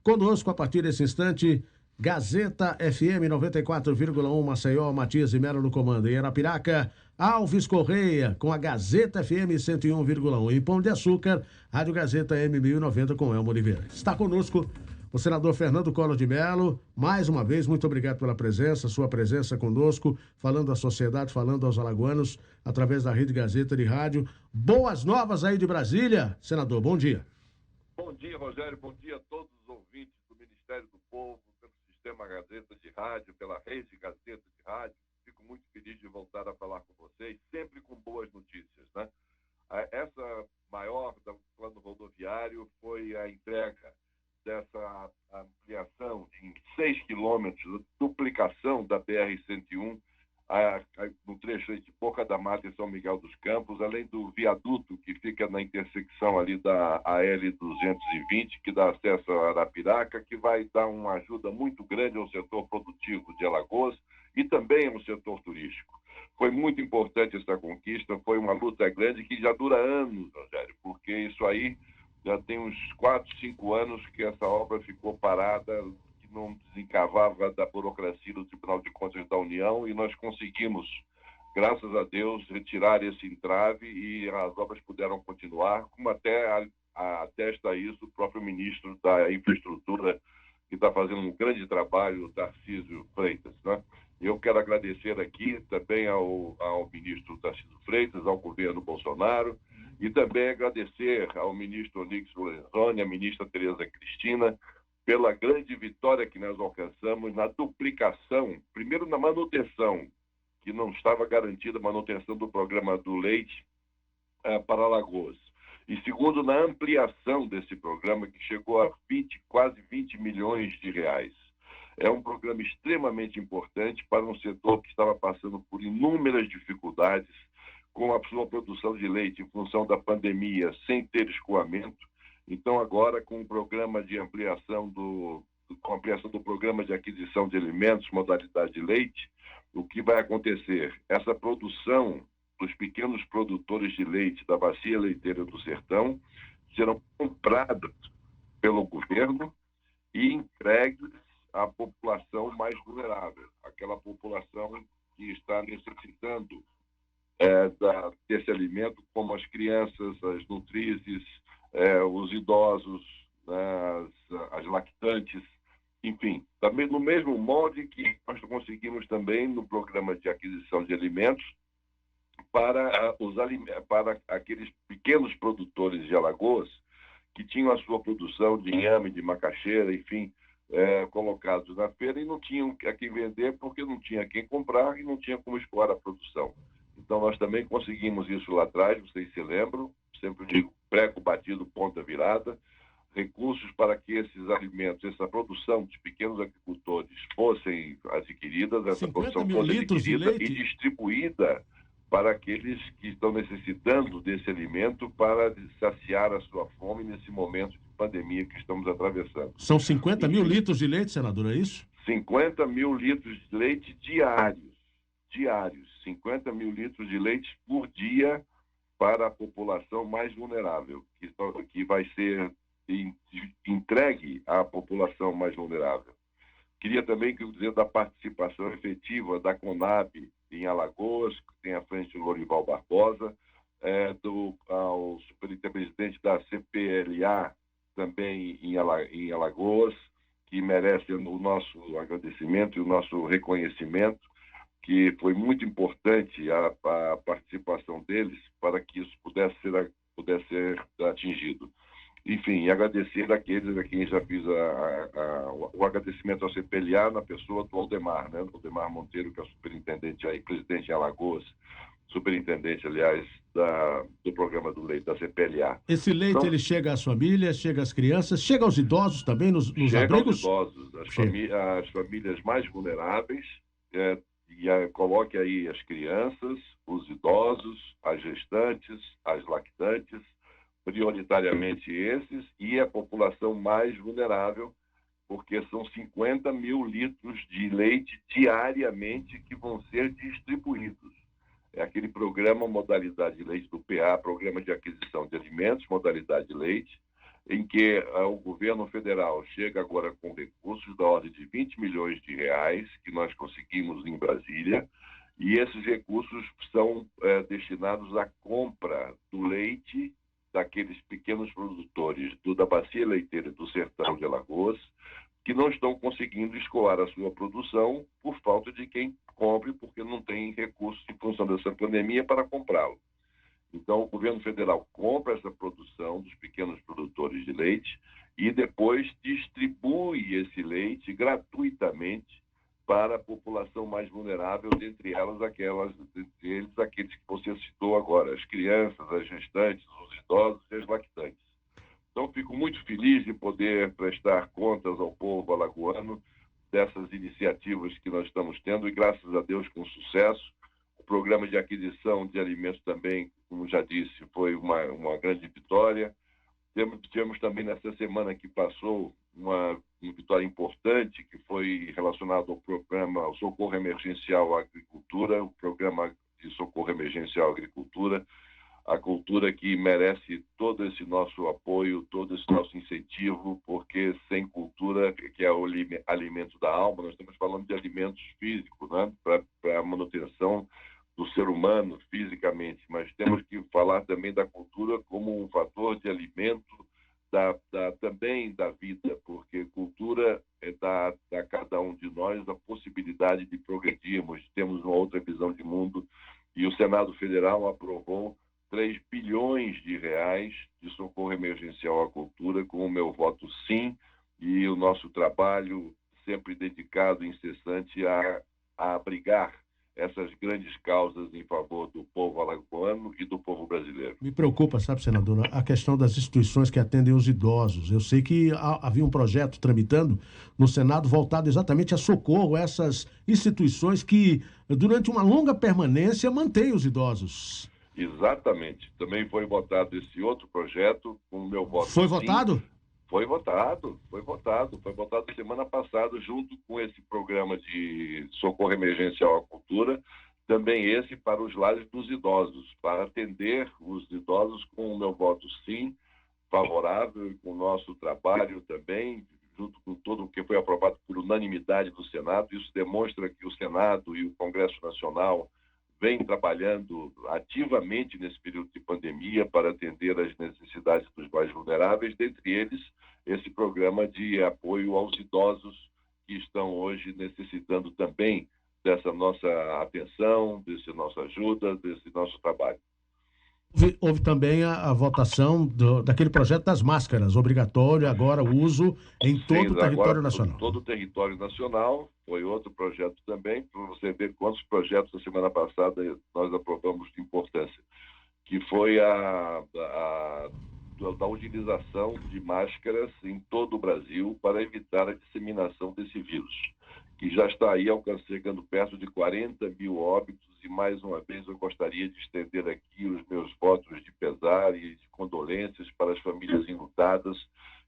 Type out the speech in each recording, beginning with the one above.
Conosco, a partir desse instante, Gazeta FM 94,1 Maceió, Matias e Melo no comando. Em Arapiraca, Alves Correia, com a Gazeta FM 101,1. Em Pão de Açúcar, Rádio Gazeta M1090 com Elmo Oliveira. Está conosco o senador Fernando Collor de Mello. Mais uma vez, muito obrigado pela presença, sua presença conosco, falando à sociedade, falando aos alagoanos, através da Rede Gazeta de Rádio. Boas novas aí de Brasília. Senador, bom dia. Bom dia, Rogério. Bom dia a todos os ouvintes do Ministério do Povo, pelo Sistema Gazeta de Rádio, pela Rede Gazeta de Rádio. Fico muito feliz de voltar a falar com vocês, sempre com boas notícias, né? Essa maior do plano rodoviário foi a entrega dessa ampliação em 6 quilômetros, duplicação da BR-101, no trecho de Boca da Mata e São Miguel dos Campos, além do viaduto que fica na intersecção ali da AL-220, que dá acesso a Arapiraca, que vai dar uma ajuda muito grande ao setor produtivo de Alagoas e também ao setor turístico. Foi muito importante essa conquista, foi uma luta grande que já dura anos, Rogério, porque isso aí já tem uns 4, 5 anos que essa obra ficou parada, não desencavava da burocracia do Tribunal de Contas da União, e nós conseguimos, graças a Deus, retirar esse entrave e as obras puderam continuar, como até atesta isso o próprio ministro da Infraestrutura, que está fazendo um grande trabalho, o Tarcísio Freitas, né? Eu quero agradecer aqui também ao ministro Tarcísio Freitas, ao governo Bolsonaro, e também agradecer ao ministro Onyx Lorenzoni, à ministra Tereza Cristina, pela grande vitória que nós alcançamos na duplicação, primeiro na manutenção, que não estava garantida a manutenção do programa do leite para Alagoas. E segundo, na ampliação desse programa, que chegou a quase 20 milhões de reais. É um programa extremamente importante para um setor que estava passando por inúmeras dificuldades com a sua produção de leite em função da pandemia, sem ter escoamento. Então, agora, com o programa de ampliação do programa de aquisição de alimentos, modalidade de leite, o que vai acontecer? Essa produção dos pequenos produtores de leite da Bacia Leiteira do Sertão serão compradas pelo governo e entregues à população mais vulnerável, aquela população que está necessitando desse alimento, como as crianças, as nutrizes, os idosos, as lactantes, enfim. Também no mesmo molde que nós conseguimos também no programa de aquisição de alimentos para aqueles pequenos produtores de Alagoas que tinham a sua produção de inhame, de macaxeira, enfim, colocados na feira e não tinham a quem vender porque não tinha quem comprar e não tinha como escoar a produção. Então, nós também conseguimos isso lá atrás, vocês se lembram, sempre digo, prego batido, ponta virada, recursos para que esses alimentos, essa produção dos pequenos agricultores fossem adquiridas, essa produção fosse adquirida e distribuída para aqueles que estão necessitando desse alimento para saciar a sua fome nesse momento de pandemia que estamos atravessando. São 50 mil litros de leite, senador, é isso? 50 mil litros de leite diários. 50 mil litros de leite por dia para a população mais vulnerável, que vai ser entregue à população mais vulnerável. Queria também dizer da participação efetiva da CONAB em Alagoas, que tem à frente o Lorival Barbosa, ao superintendente da CPLA também em Alagoas, que merece o nosso agradecimento e o nosso reconhecimento, que foi muito importante a participação deles para que isso pudesse ser atingido. Enfim, agradecer àqueles a quem já fiz o agradecimento ao CPLA na pessoa do Aldemar, né? Aldemar Monteiro, que é o superintendente aí, presidente em Alagoas, superintendente, aliás, do programa do leite, da CPLA. Esse leite, então, ele chega às famílias, chega às crianças, chega aos idosos também, nos chega abrigos? Chega aos idosos, as famílias mais vulneráveis, coloque aí as crianças, os idosos, as gestantes, as lactantes, prioritariamente esses, e a população mais vulnerável, porque são 50 mil litros de leite diariamente que vão ser distribuídos. É aquele programa Modalidade de Leite do PA, Programa de Aquisição de Alimentos, Modalidade de Leite, em que o governo federal chega agora com recursos da ordem de 20 milhões de reais que nós conseguimos em Brasília, e esses recursos são destinados à compra do leite daqueles pequenos produtores da Bacia Leiteira do Sertão de Alagoas, que não estão conseguindo escoar a sua produção por falta de quem compre, porque não tem recursos em função dessa pandemia para comprá-lo. Então, o governo federal compra essa produção dos pequenos produtores de leite e depois distribui esse leite gratuitamente para a população mais vulnerável, dentre eles aqueles que você citou agora, as crianças, as gestantes, os idosos e as lactantes. Então, fico muito feliz de poder prestar contas ao povo alagoano dessas iniciativas que nós estamos tendo e, graças a Deus, com sucesso. O programa de aquisição de alimentos também, como já disse, foi uma grande vitória. Tivemos também, nessa semana que passou, uma vitória importante, que foi relacionada ao programa, ao Socorro Emergencial à Agricultura, o programa de Socorro Emergencial à Agricultura, a cultura que merece todo esse nosso apoio, todo esse nosso incentivo, porque sem cultura, que é o alimento da alma, nós estamos falando de alimentos físicos, né? Para a manutenção do ser humano fisicamente, mas temos que falar também da cultura como um fator de alimento também da vida, porque cultura dá a cada um de nós a possibilidade de progredirmos, temos uma outra visão de mundo, e o Senado Federal aprovou 3 bilhões de reais de socorro emergencial à cultura, com o meu voto sim, e o nosso trabalho sempre dedicado, incessante, a abrigar essas grandes causas em favor do povo alagoano e do povo brasileiro. Me preocupa, sabe, senador, a questão das instituições que atendem os idosos. Eu sei que havia um projeto tramitando no Senado voltado exatamente a socorro a essas instituições que, durante uma longa permanência, mantêm os idosos. Exatamente. Também foi votado esse outro projeto com o meu voto. Foi votado? Foi votado semana passada, junto com esse programa de socorro emergencial à cultura, também esse para os lares dos idosos, para atender os idosos com o meu voto sim, favorável, e com o nosso trabalho também, junto com todo o que foi aprovado por unanimidade do Senado. Isso demonstra que o Senado e o Congresso Nacional vem trabalhando ativamente nesse período de pandemia para atender às necessidades dos mais vulneráveis, dentre eles esse programa de apoio aos idosos que estão hoje necessitando também dessa nossa atenção, dessa nossa ajuda, desse nosso trabalho. Houve também a votação daquele projeto das máscaras, obrigatório agora o uso em todo o território nacional. Todo o território nacional, foi outro projeto também, para você ver quantos projetos da semana passada nós aprovamos de importância, que foi da utilização de máscaras em todo o Brasil para evitar a disseminação desse vírus, que já está aí chegando perto de 40 mil óbitos, e mais uma vez eu gostaria de estender aqui os meus votos de pesar e de condolências para as famílias enlutadas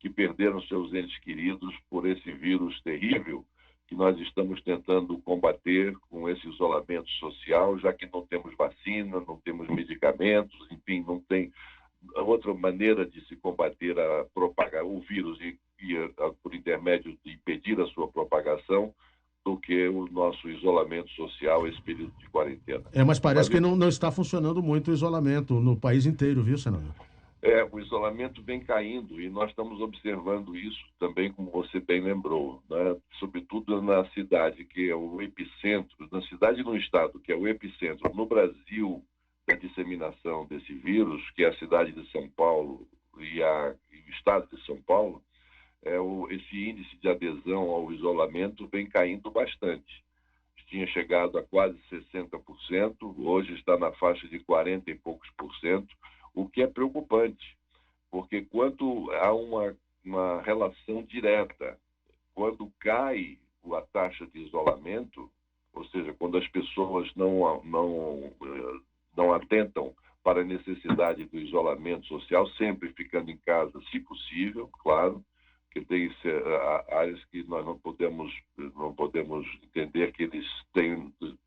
que perderam seus entes queridos por esse vírus terrível que nós estamos tentando combater com esse isolamento social, já que não temos vacina, não temos medicamentos, enfim, não tem outra maneira de se combater propagar o vírus e por intermédio de impedir a sua propagação do que o nosso isolamento social, esse período de quarentena. Mas parece que não está funcionando muito o isolamento no país inteiro, viu, senador? O isolamento vem caindo e nós estamos observando isso também, como você bem lembrou, né? Sobretudo na cidade, que é o epicentro, na cidade e no estado, que é o epicentro no Brasil da disseminação desse vírus, que é a cidade de São Paulo e o estado de São Paulo. Esse índice de adesão ao isolamento vem caindo bastante. Tinha chegado a quase 60%, hoje está na faixa de 40 e poucos por cento, o que é preocupante, porque quando há uma relação direta, quando cai a taxa de isolamento, ou seja, quando as pessoas não atentam para a necessidade do isolamento social, sempre ficando em casa, se possível, claro, que tem áreas que nós não podemos entender que eles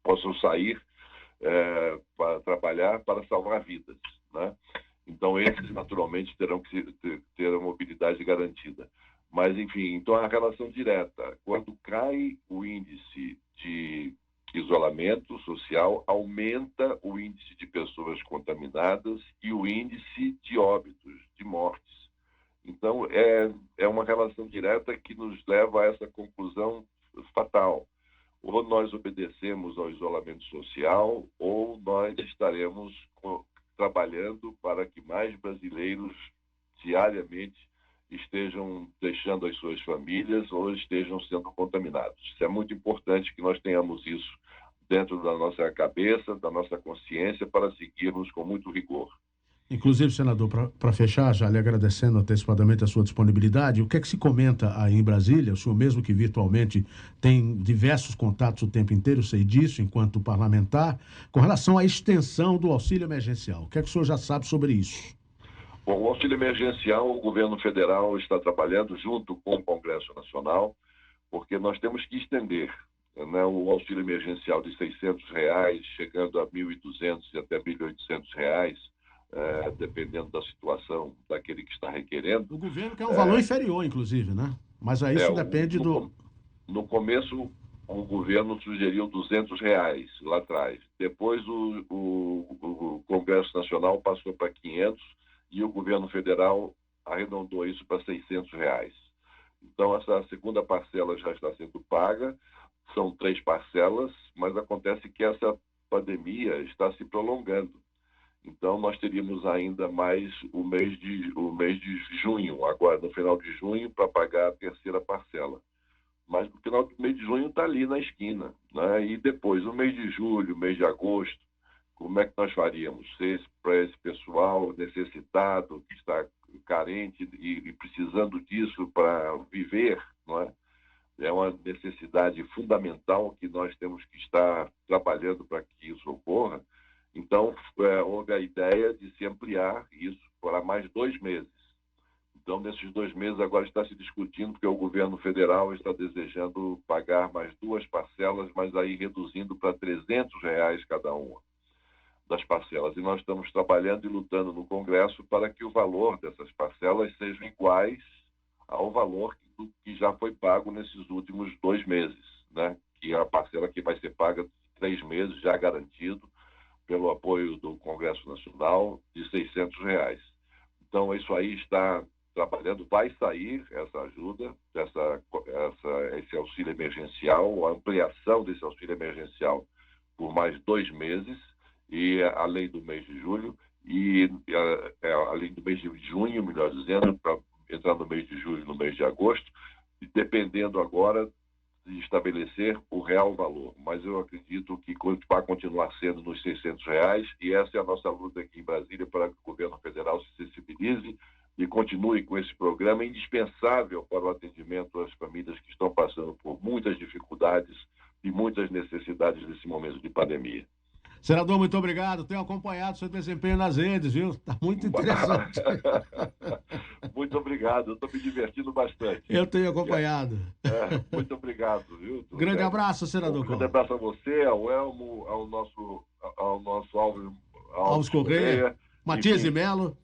possam sair para trabalhar, para salvar vidas, né? Então, esses, naturalmente, terão que ter a mobilidade garantida. Mas, enfim, então a relação direta. Quando cai o índice de isolamento social, aumenta o índice de pessoas contaminadas e o índice de óbitos, de mortes. Então, é uma relação direta que nos leva a essa conclusão fatal. Ou nós obedecemos ao isolamento social, ou nós estaremos trabalhando para que mais brasileiros diariamente estejam deixando as suas famílias ou estejam sendo contaminados. Isso é muito importante que nós tenhamos isso dentro da nossa cabeça, da nossa consciência, para seguirmos com muito rigor. Inclusive, senador, para fechar, já lhe agradecendo antecipadamente a sua disponibilidade, o que é que se comenta aí em Brasília? O senhor mesmo que virtualmente tem diversos contatos o tempo inteiro, sei disso, enquanto parlamentar, com relação à extensão do auxílio emergencial. O que é que o senhor já sabe sobre isso? Bom, o auxílio emergencial, o governo federal está trabalhando junto com o Congresso Nacional, porque nós temos que estender, né, o auxílio emergencial de R$600, chegando a R$1.200 e até R$1.800, dependendo da situação daquele que está requerendo. O governo quer um valor inferior, inclusive, né? Mas aí isso depende do... No começo, o governo sugeriu R$200 lá atrás. Depois, o Congresso Nacional passou para 500 e o governo federal arredondou isso para R$600. Então, essa segunda parcela já está sendo paga. São 3 parcelas, mas acontece que essa pandemia está se prolongando. Então, nós teríamos ainda mais o mês de junho, agora no final de junho, para pagar a terceira parcela. Mas no final do mês de junho está ali na esquina, né? E depois, o mês de julho, o mês de agosto, como é que nós faríamos? Para esse pessoal necessitado, que está carente e precisando disso para viver, não é? É uma necessidade fundamental que nós temos que estar trabalhando para que isso ocorra. Então, houve a ideia de se ampliar isso para mais 2 meses. Então, nesses 2 meses, agora está se discutindo, porque o governo federal está desejando pagar mais 2 parcelas, mas aí reduzindo para R$300 cada uma das parcelas. E nós estamos trabalhando e lutando no Congresso para que o valor dessas parcelas sejam iguais ao valor que já foi pago nesses últimos 2 meses, né? Que é a parcela que vai ser paga 3 meses, já garantido, pelo apoio do Congresso Nacional, de R$600. Então, isso aí está trabalhando, vai sair essa ajuda, esse auxílio emergencial, a ampliação desse auxílio emergencial por mais 2 meses, e além do mês de julho, e além do mês de junho, melhor dizendo, para entrar no mês de julho, no mês de agosto, e dependendo agora de estabelecer o real valor. Mas eu acredito que vai continuar sendo nos R$600, e essa é a nossa luta aqui em Brasília para que o governo federal se sensibilize e continue com esse programa indispensável para o atendimento às famílias que estão passando por muitas dificuldades e muitas necessidades nesse momento de pandemia. Senador, muito obrigado. Tenho acompanhado seu desempenho nas redes, viu? Está muito interessante. Muito obrigado. Eu estou me divertindo bastante. Eu tenho acompanhado. Muito obrigado, viu? Grande abraço, senador. Grande abraço a você, ao Elmo, ao nosso Alves Correia. Matias de Mello.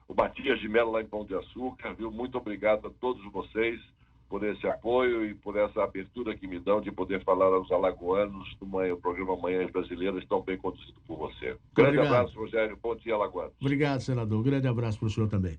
O Matias de Mello lá em Pão de Açúcar, viu? Muito obrigado a todos vocês por esse apoio e por essa abertura que me dão de poder falar aos alagoanos do programa Manhãs Brasileiras, tão bem conduzido por você. Grande abraço, Rogério. Bom dia, alagoanos. Obrigado, senador. Grande abraço para o senhor também.